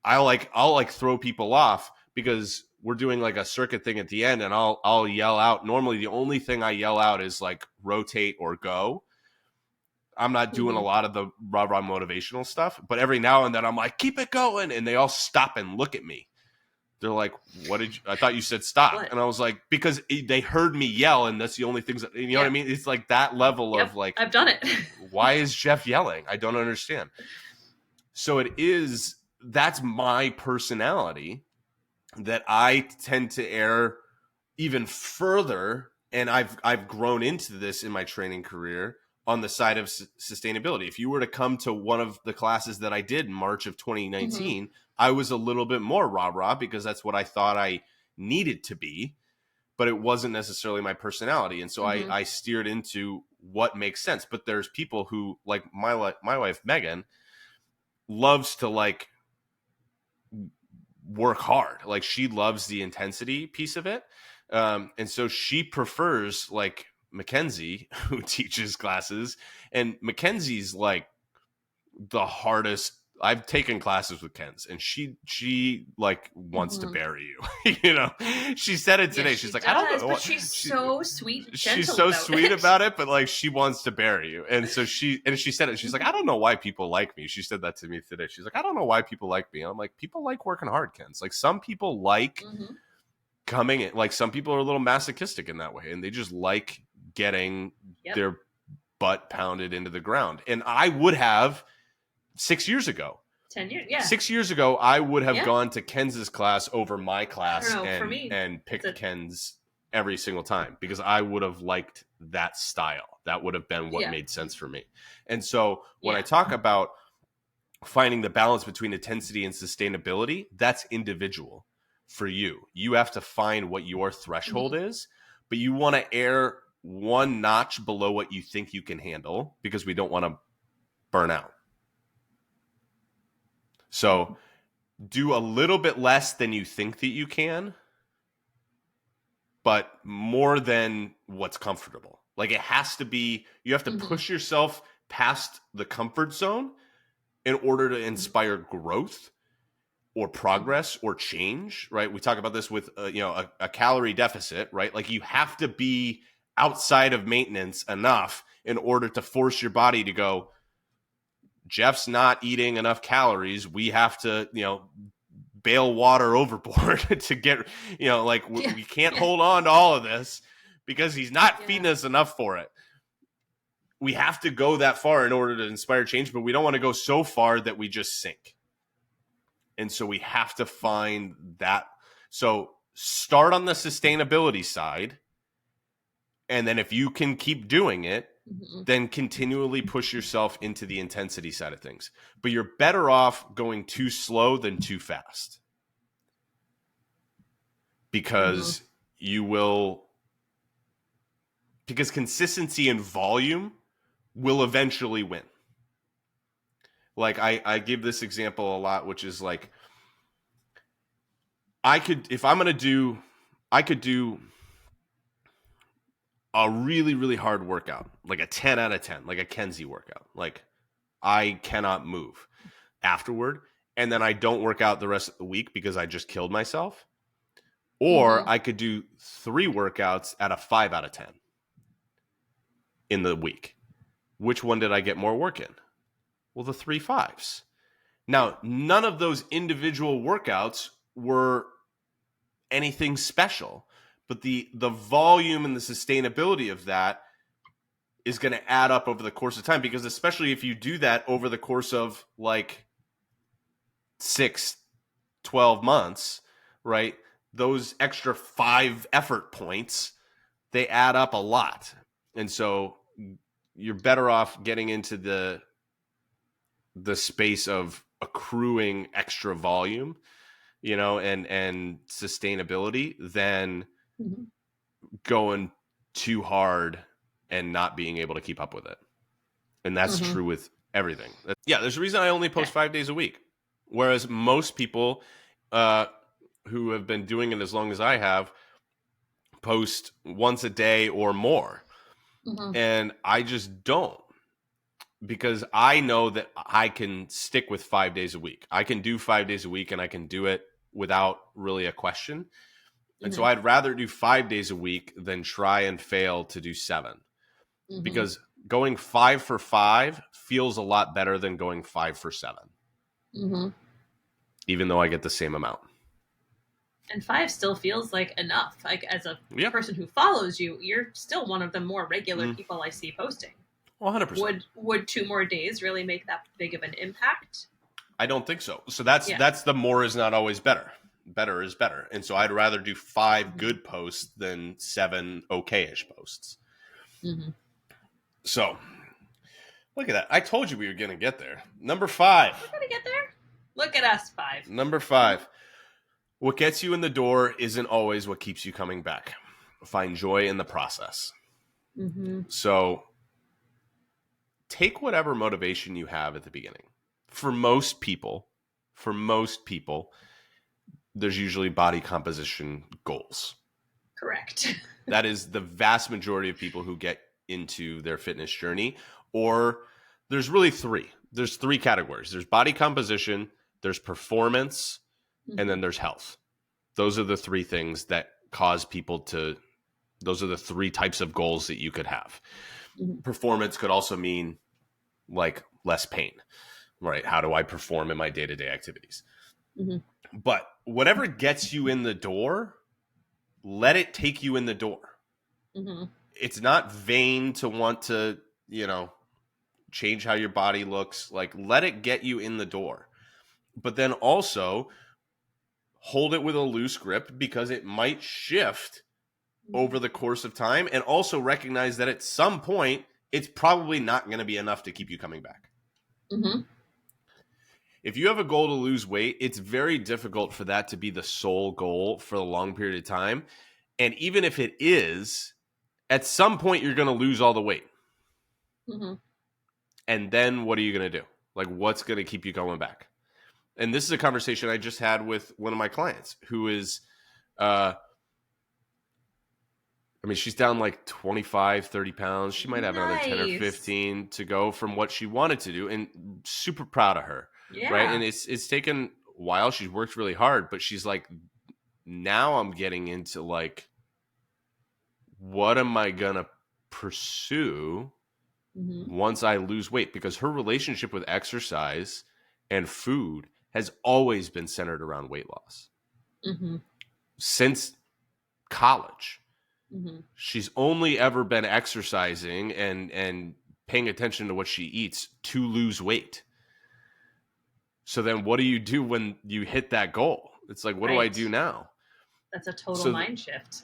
I'll throw people off because we're doing like a circuit thing at the end, and I'll yell out. Normally the only thing I yell out is like rotate or go. I'm not doing a lot of the rah motivational stuff, but every now and then I'm like, keep it going. And they all stop and look at me. They're like, I thought you said stop. What? And I was like, because they heard me yell, and that's the only things that, you know what I mean? It's like that level of like, I've done it. Why is Jeff yelling? I don't understand. So that's my personality, that I tend to err even further. And I've grown into this in my training career on the side of sustainability. If you were to come to one of the classes that I did in March of 2019, I was a little bit more rah-rah because that's what I thought I needed to be, but it wasn't necessarily my personality. And so I steered into what makes sense. But there's people who, like my wife, Megan, loves to like work hard. Like she loves the intensity piece of it. And so she prefers like Mackenzie, who teaches classes, and Mackenzie's like the hardest. I've taken classes with Ken's, and she like wants to bury you. You know, she said it today. She's like, I don't know. But she's so sweet. And gentle she's so about sweet it. about it, but like she wants to bury you. And so she said it. She's like, I don't know why people like me. She said that to me today. She's like, I don't know why people like me. And I'm like, people like working hard, Ken's. Like some people like coming in. Like some people are a little masochistic in that way, and they just like getting their butt pounded into the ground. And I would have 6 years ago. 10 years, yeah. 6 years ago, I would have gone to Ken's class over my class and picked Ken's every single time because I would have liked that style. That would have been what made sense for me. And so when I talk about finding the balance between intensity and sustainability, that's individual for you. You have to find what your threshold is, but you want to err one notch below what you think you can handle because we don't want to burn out. So do a little bit less than you think that you can, but more than what's comfortable. Like it has to be, you have to push yourself past the comfort zone in order to inspire growth or progress or change, right? We talk about this with, a calorie deficit, right? Like you have to be outside of maintenance enough in order to force your body to go, Jeff's not eating enough calories. We have to, bail water overboard to get, we can't hold on to all of this because he's not feeding us enough for it. We have to go that far in order to inspire change, but we don't want to go so far that we just sink. And so we have to find that. So start on the sustainability side. And then if you can keep doing it, then continually push yourself into the intensity side of things. But you're better off going too slow than too fast. Because because consistency and volume will eventually win. Like I give this example a lot, which is like, I could do a really, really hard workout, like a 10 out of 10, like a Kenzie workout. Like I cannot move afterward. And then I don't work out the rest of the week because I just killed myself. Or I could do 3 workouts at a 5 out of 10 in the week. Which one did I get more work in? Well, the 3 5s. Now, none of those individual workouts were anything special, but the volume and the sustainability of that is going to add up over the course of time, because especially if you do that over the course of like 6, 12 months, right? Those extra 5 effort points, they add up a lot. And so you're better off getting into the space of accruing extra volume, and sustainability than going too hard and not being able to keep up with it. And that's true with everything. There's a reason I only post 5 days a week. Whereas most people who have been doing it as long as I have post once a day or more. And I just don't, because I know that I can stick with 5 days a week. I can do 5 days a week and I can do it without really a question. And so I'd rather do 5 days a week than try and fail to do 7. Because going 5 for 5 feels a lot better than going 5 for 7. Even though I get the same amount. And 5 still feels like enough. Like as a person who follows you, you're still one of the more regular people I see posting. 100%. Would 2 more days really make that big of an impact? I don't think so. So that's the more is not always better. Better is better. And so I'd rather do 5 good posts than 7 okay-ish posts. So look at that. I told you we were going to get there. Number 5. We're going to get there? Look at us, 5. Number 5. What gets you in the door isn't always what keeps you coming back. Find joy in the process. So take whatever motivation you have at the beginning. For most people, there's usually body composition goals. Correct. That is the vast majority of people who get into their fitness journey. Or there's really 3. There's 3 categories. There's body composition, there's performance, and then there's health. Those are the 3 things that cause people to, those are the 3 types of goals that you could have. Performance could also mean like less pain, right? How do I perform in my day-to-day activities? But whatever gets you in the door, let it take you in the door. It's not vain to want to, change how your body looks. Like, let it get you in the door. But then also hold it with a loose grip, because it might shift over the course of time. And also recognize that at some point, it's probably not going to be enough to keep you coming back. If you have a goal to lose weight, it's very difficult for that to be the sole goal for a long period of time. And even if it is, at some point, you're going to lose all the weight. And then what are you going to do? Like, what's going to keep you going back? And this is a conversation I just had with one of my clients who is I mean, she's down like 25, 30 pounds. She might have another 10 or Nice. 15 to go from what she wanted to do, and super proud of her. Yeah. Right. And it's taken a while. She's worked really hard, but she's like, now I'm getting into like, what am I going to pursue once I lose weight? Because her relationship with exercise and food has always been centered around weight loss. Since college. She's only ever been exercising and paying attention to what she eats to lose weight. So then what do you do when you hit that goal? It's like, what do I do now? That's a total mind shift.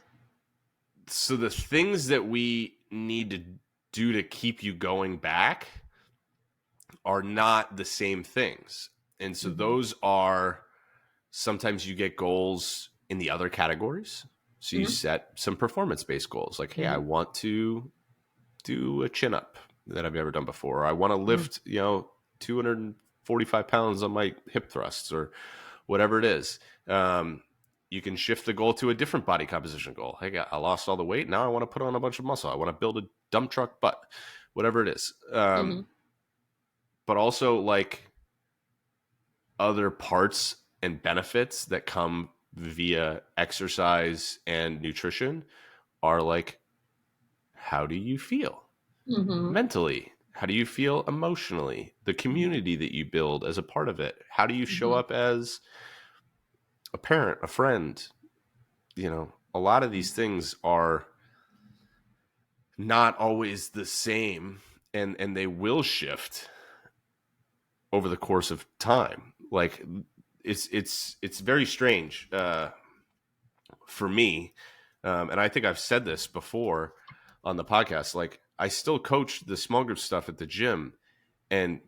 So the things that we need to do to keep you going back are not the same things. And so those are, sometimes you get goals in the other categories. So you set some performance-based goals. Like, hey, I want to do a chin-up that I've never done before. Or I want to lift, 245 pounds on my hip thrusts or whatever it is. You can shift the goal to a different body composition goal. Hey, I lost all the weight. Now I want to put on a bunch of muscle. I want to build a dump truck butt, whatever it is. But also like other parts and benefits that come via exercise and nutrition are like, how do you feel mentally? How do you feel emotionally? The community that you build as a part of it. How do you show up as a parent, a friend? A lot of these things are not always the same, and they will shift over the course of time. Like, it's very strange for me, and I think I've said this before on the podcast. Like, I still coach the small group stuff at the gym, and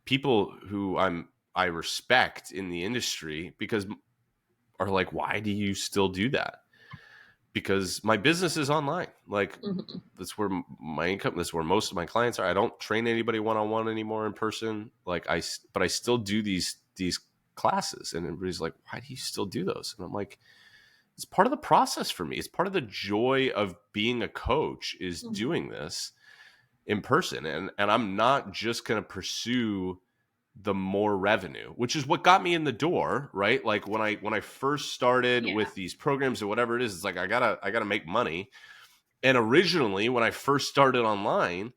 people who I respect in the industry because are like, why do you still do that? Because my business is online. Like, that's where my income, that's where most of my clients are. I don't train anybody one-on-one anymore in person. Like, but I still do these classes, and everybody's like, why do you still do those? And I'm like, it's part of the process for me. It's part of the joy of being a coach is doing this in person. And I'm not just going to pursue the more revenue, which is what got me in the door, right? Like when I first started with these programs or whatever it is, it's like, I gotta make money. And originally when I first started online,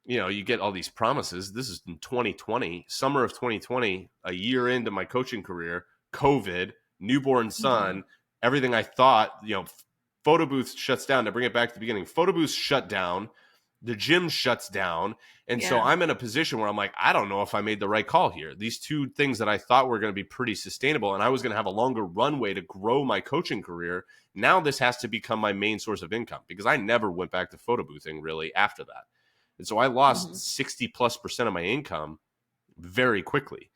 you get all these promises. This is in 2020, summer of 2020, a year into my coaching career, COVID, newborn son, everything I thought, photo booth shuts down. To bring it back to the beginning, photo booths shut down, the gym shuts down. And so I'm in a position where I'm like, I don't know if I made the right call here. These two things that I thought were going to be pretty sustainable, and I was going to have a longer runway to grow my coaching career. Now this has to become my main source of income, because I never went back to photo boothing really after that. And so I lost 60+% of my income very quickly.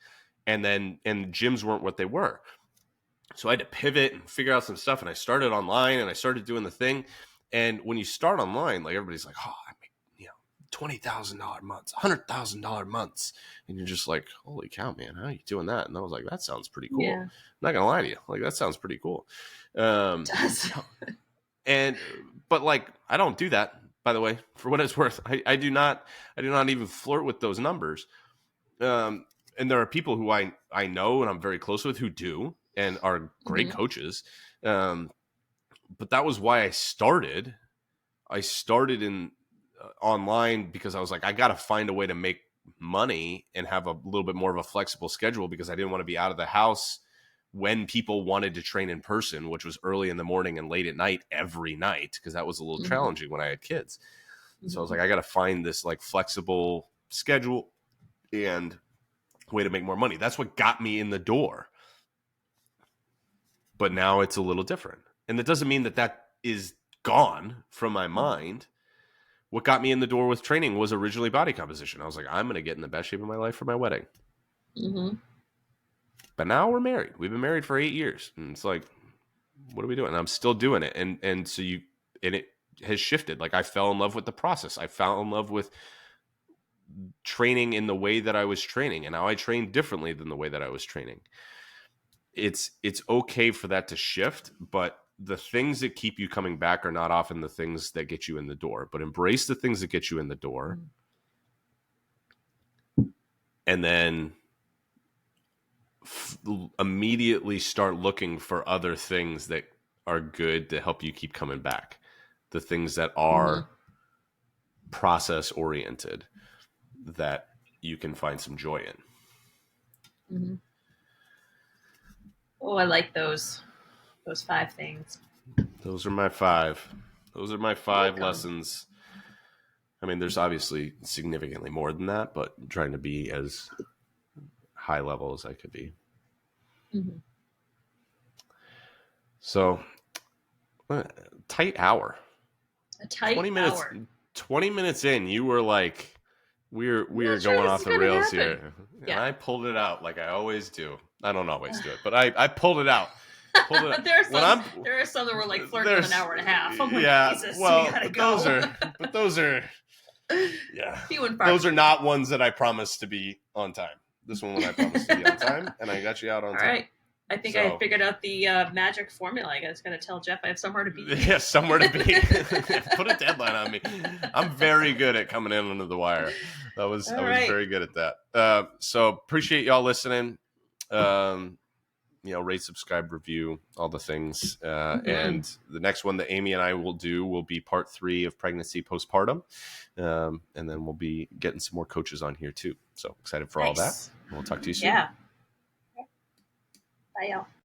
And gyms weren't what they were. So I had to pivot and figure out some stuff. And I started online and I started doing the thing. And when you start online, like, everybody's like, oh, I make, $20,000 months, $100,000 months. And you're just like, holy cow, man, how are you doing that? And I was like, that sounds pretty cool. I'm not going to lie to you. Like, that sounds pretty cool. But like, I don't do that, by the way, for what it's worth. I do not even flirt with those numbers. And there are people who I know and I'm very close with who do and are great coaches. But that was why I started. I started in online because I was like, I got to find a way to make money and have a little bit more of a flexible schedule, because I didn't want to be out of the house when people wanted to train in person, which was early in the morning and late at night every night, because that was a little challenging when I had kids. So I was like, I got to find this like flexible schedule and way to make more money. That's what got me in the door. But now it's a little different. And that doesn't mean that is gone from my mind. What got me in the door with training was originally body composition. I was like, I'm going to get in the best shape of my life for my wedding. But now we're married. We've been married for 8 years. And it's like, what are we doing? And I'm still doing it. And so it has shifted. Like, I fell in love with the process. I fell in love with training in the way that I was training. And now I train differently than the way that I was training. It's okay for that to shift, but the things that keep you coming back are not often the things that get you in the door, but embrace the things that get you in the door. And then immediately start looking for other things that are good to help you keep coming back. The things that are process oriented that you can find some joy in. Oh, I like those 5 things. Those are my 5. Those are my 5 lessons. I mean, there's obviously significantly more than that, but trying to be as high level as I could be. So, tight hour. A tight 20 minutes, hour. 20 minutes in, you were like, we're going off the rails here. Yeah. And I pulled it out like I always do. I don't always do it, but I pulled it out. There are some that were like flirting with an hour and a half. I'm like, yeah, Jesus, well, we gotta but those are yeah. Few and far. Those are not ones that I promised to be on time. This one I promised to be on time, and I got you out on time. All right. I think I figured out the magic formula. I was going to tell Jeff I have somewhere to be. Yeah, somewhere to be. Put a deadline on me. I'm very good at coming in under the wire. I was very good at that. So appreciate y'all listening. Rate, subscribe, review, all the things. And the next one that Amy and I will do will be part 3 of pregnancy postpartum. And then we'll be getting some more coaches on here too. So excited for all that. We'll talk to you soon. Yeah. Bye, y'all.